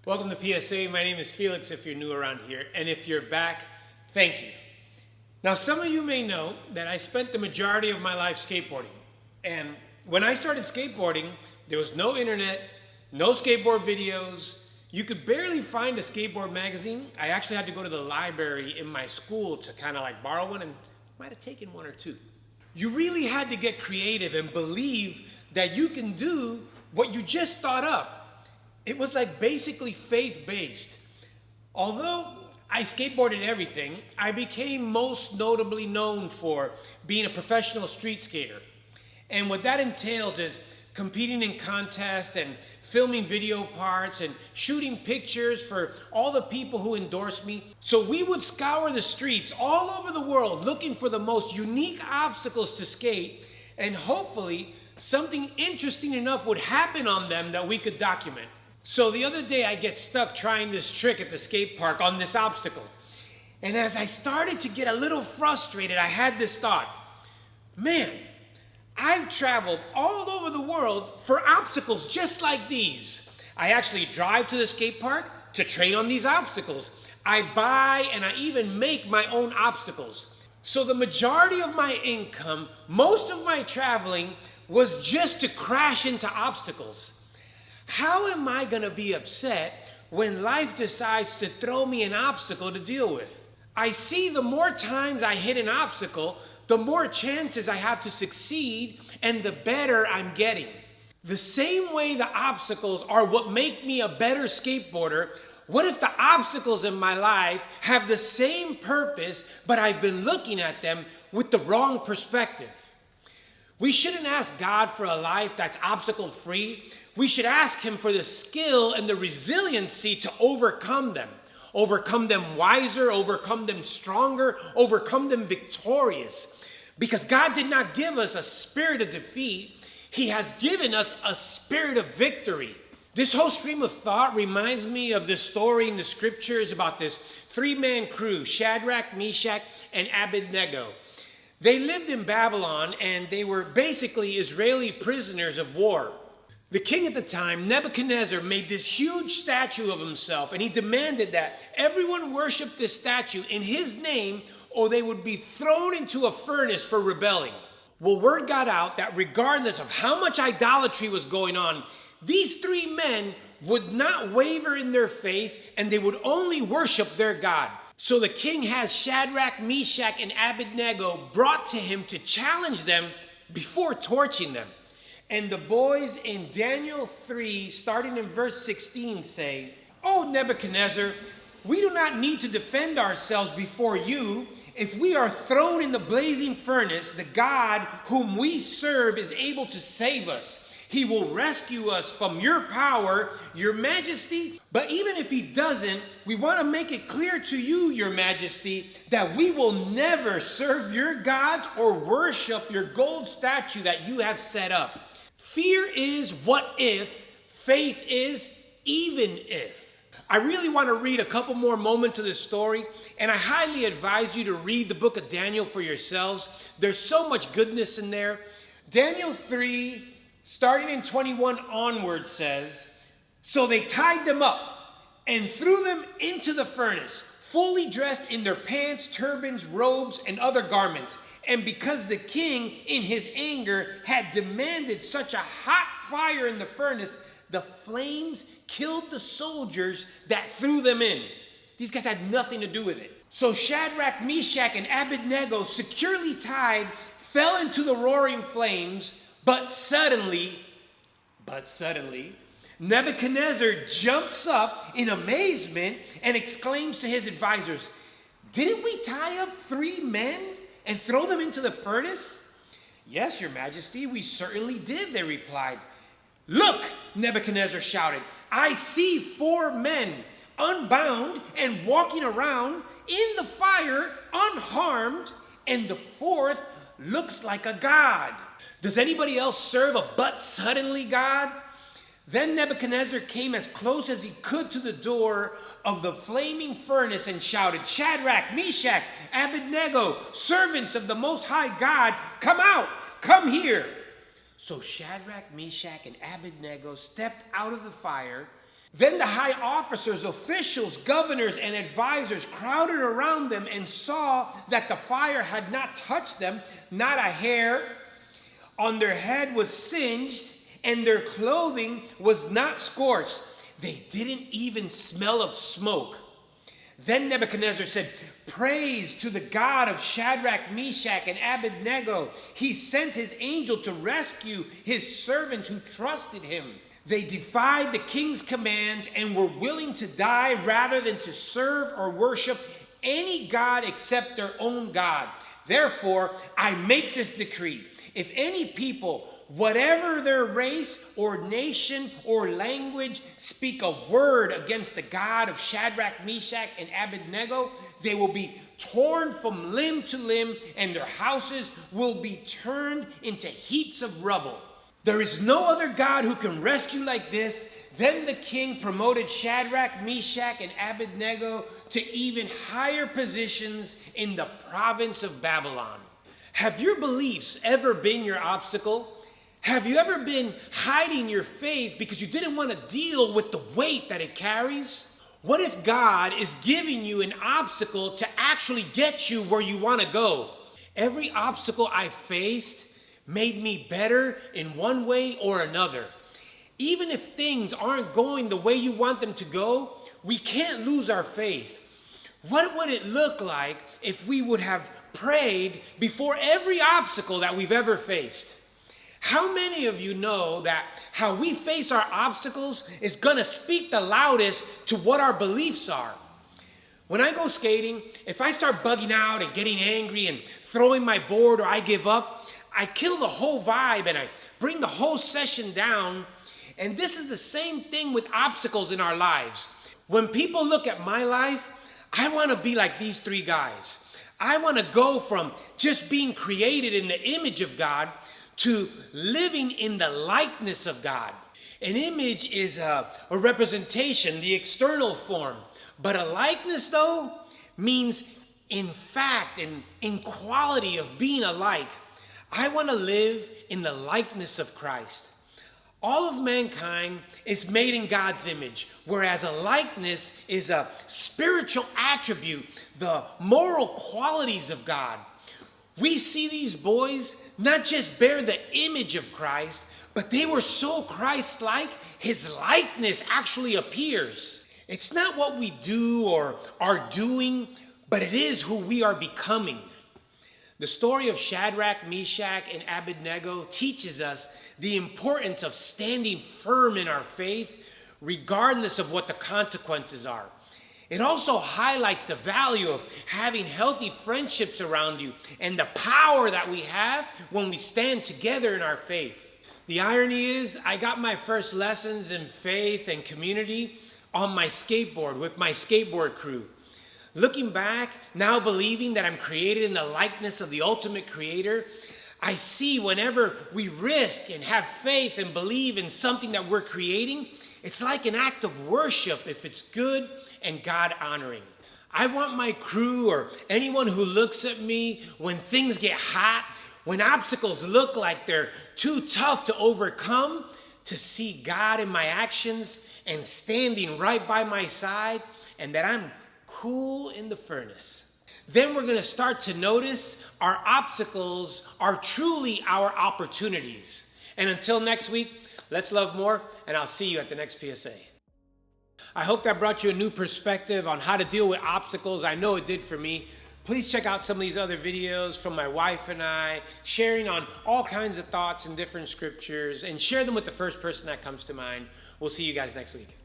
Welcome to PSA. My name is Felix if you're new around here, and if you're back, thank you. Now, some of you may know that I spent the majority of my life skateboarding. And when I started skateboarding, there was no internet, no skateboard videos. You could barely find a skateboard magazine. I actually had to go to the library in my school to kind of like borrow one, and might have taken one or two. You really had to get creative and believe that you can do what you just thought up. It was like basically faith-based. Although I skateboarded everything, I became most notably known for being a professional street skater. And what that entails is competing in contests and filming video parts and shooting pictures for all the people who endorsed me. So we would scour the streets all over the world looking for the most unique obstacles to skate, and hopefully something interesting enough would happen on them that we could document. So the other day I get stuck trying this trick at the skate park on this obstacle. And as I started to get a little frustrated, I had this thought, man, I've traveled all over the world for obstacles just like these. I actually drive to the skate park to train on these obstacles. I buy and I even make my own obstacles. So the majority of my income, most of my traveling, was just to crash into obstacles. How am I going to be upset when life decides to throw me an obstacle to deal with? I see the more times I hit an obstacle, the more chances I have to succeed and the better I'm getting. The same way the obstacles are what make me a better skateboarder, what if the obstacles in my life have the same purpose, but I've been looking at them with the wrong perspective? We shouldn't ask God for a life that's obstacle-free. We should ask Him for the skill and the resiliency to overcome them wiser, overcome them stronger, overcome them victorious. Because God did not give us a spirit of defeat. He has given us a spirit of victory. This whole stream of thought reminds me of this story in the scriptures about this three-man crew, Shadrach, Meshach, and Abednego. They lived in Babylon, and they were basically Israeli prisoners of war. The king at the time, Nebuchadnezzar, made this huge statue of himself, and he demanded that everyone worship this statue in his name, or they would be thrown into a furnace for rebelling. Well, word got out that regardless of how much idolatry was going on, these three men would not waver in their faith, and they would only worship their God. So the king has Shadrach, Meshach, and Abednego brought to him to challenge them before torching them. And the boys in Daniel 3, starting in verse 16, say, "O Nebuchadnezzar, we do not need to defend ourselves before you. If we are thrown in the blazing furnace, the God whom we serve is able to save us. He will rescue us from your power, your majesty. But even if he doesn't, we want to make it clear to you, your majesty, that we will never serve your gods or worship your gold statue that you have set up." Fear is what if, faith is even if. I really want to read a couple more moments of this story, and I highly advise you to read the book of Daniel for yourselves. There's so much goodness in there. Daniel 3, starting in 21 onward, says, "So they tied them up and threw them into the furnace, fully dressed in their pants, turbans, robes, and other garments. And because the king, in his anger, had demanded such a hot fire in the furnace, the flames killed the soldiers that threw them in." These guys had nothing to do with it. "So Shadrach, Meshach, and Abednego, securely tied, fell into the roaring flames, but suddenly, Nebuchadnezzar jumps up in amazement and exclaims to his advisors, 'Didn't we tie up 3 men and throw them into the furnace?' 'Yes, your majesty, we certainly did,' they replied. 'Look,' Nebuchadnezzar shouted, 'I see 4 men unbound and walking around in the fire unharmed, and the 4th looks like a god. Does anybody else serve a but suddenly God?' Then Nebuchadnezzar came as close as he could to the door of the flaming furnace and shouted, 'Shadrach, Meshach, Abednego, servants of the Most High God, come out, come here.' So Shadrach, Meshach, and Abednego stepped out of the fire, Then the high officers, officials, governors, and advisors crowded around them and saw that the fire had not touched them, not a hair on their head was singed, and their clothing was not scorched. They didn't even smell of smoke. Then Nebuchadnezzar said, "Praise to the God of Shadrach, Meshach, and Abednego. He sent his angel to rescue his servants who trusted him. They defied the king's commands and were willing to die rather than to serve or worship any god except their own God. Therefore, I make this decree. If any people, whatever their race or nation or language, speak a word against the God of Shadrach, Meshach, and Abednego, they will be torn from limb to limb, and their houses will be turned into heaps of rubble. There is no other God who can rescue like this." Then the king promoted Shadrach, Meshach, and Abednego to even higher positions in the province of Babylon. Have your beliefs ever been your obstacle? Have you ever been hiding your faith because you didn't want to deal with the weight that it carries? What if God is giving you an obstacle to actually get you where you want to go? Every obstacle I faced made me better in one way or another. Even if things aren't going the way you want them to go, we can't lose our faith. What would it look like if we would have prayed before every obstacle that we've ever faced? How many of you know that how we face our obstacles is going to speak the loudest to what our beliefs are? When I go skating, if I start bugging out and getting angry and throwing my board or I give up, I kill the whole vibe and I bring the whole session down. And this is the same thing with obstacles in our lives. When people look at my life, I want to be like these three guys. I want to go from just being created in the image of God to living in the likeness of God. An image is a representation, the external form. But a likeness, though, means in fact, in quality of being alike. I want to live in the likeness of Christ. All of mankind is made in God's image, whereas a likeness is a spiritual attribute, the moral qualities of God. We see these boys not just bear the image of Christ, but they were so Christ-like, his likeness actually appears. It's not what we do or are doing, but it is who we are becoming. The story of Shadrach, Meshach, and Abednego teaches us the importance of standing firm in our faith, regardless of what the consequences are. It also highlights the value of having healthy friendships around you and the power that we have when we stand together in our faith. The irony is, I got my first lessons in faith and community on my skateboard with my skateboard crew. Looking back, now believing that I'm created in the likeness of the ultimate creator, I see whenever we risk and have faith and believe in something that we're creating, it's like an act of worship if it's good and God honoring. I want my crew or anyone who looks at me when things get hot, when obstacles look like they're too tough to overcome, to see God in my actions and standing right by my side, and that I'm cool in the furnace. Then we're going to start to notice our obstacles are truly our opportunities. And until next week, let's love more, and I'll see you at the next PSA. I hope that brought you a new perspective on how to deal with obstacles. I know it did for me. Please check out some of these other videos from my wife and I, sharing on all kinds of thoughts and different scriptures, and share them with the first person that comes to mind. We'll see you guys next week.